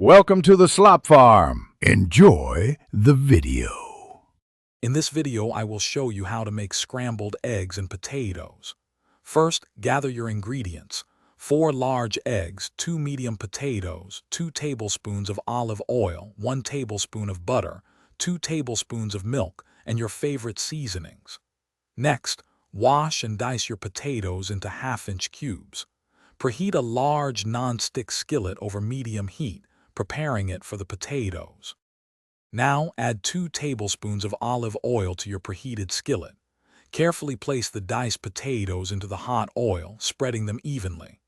Welcome to the Slop Farm. Enjoy the video. In this video, I will show you how to make scrambled eggs and potatoes. First, gather your ingredients. 4 large eggs, 2 medium potatoes, 2 tablespoons of olive oil, 1 tablespoon of butter, 2 tablespoons of milk, and your favorite seasonings. Next, wash and dice your potatoes into half-inch cubes. Preheat a large non-stick skillet over medium heat, preparing it for the potatoes. Now add 2 tablespoons of olive oil to your preheated skillet. Carefully place the diced potatoes into the hot oil, spreading them evenly.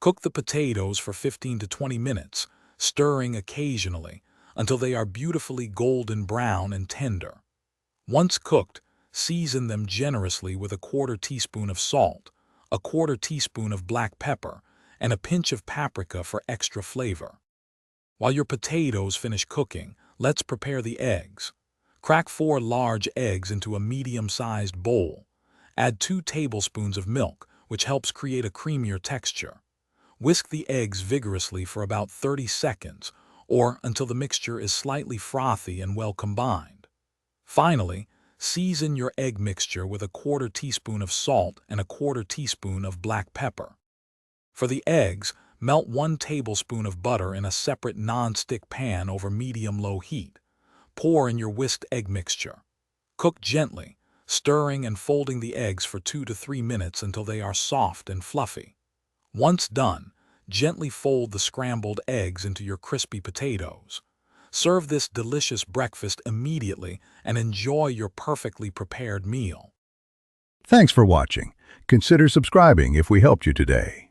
Cook the potatoes for 15 to 20 minutes, stirring occasionally until they are beautifully golden brown and tender. Once cooked, season them generously with a 1/4 teaspoon of salt, a 1/4 teaspoon of black pepper, and a pinch of paprika for extra flavor. While your potatoes finish cooking, let's prepare the eggs. Crack 4 large eggs into a medium-sized bowl. Add 2 tablespoons of milk, which helps create a creamier texture. Whisk the eggs vigorously for about 30 seconds, or until the mixture is slightly frothy and well combined. Finally, season your egg mixture with a 1/4 teaspoon of salt and a 1/4 teaspoon of black pepper. For the eggs, melt 1 tablespoon of butter in a separate non-stick pan over medium-low heat. Pour in your whisked egg mixture. Cook gently, stirring and folding the eggs for 2 to 3 minutes until they are soft and fluffy. Once done, gently fold the scrambled eggs into your crispy potatoes. Serve this delicious breakfast immediately and enjoy your perfectly prepared meal. Thanks for watching. Consider subscribing if we helped you today.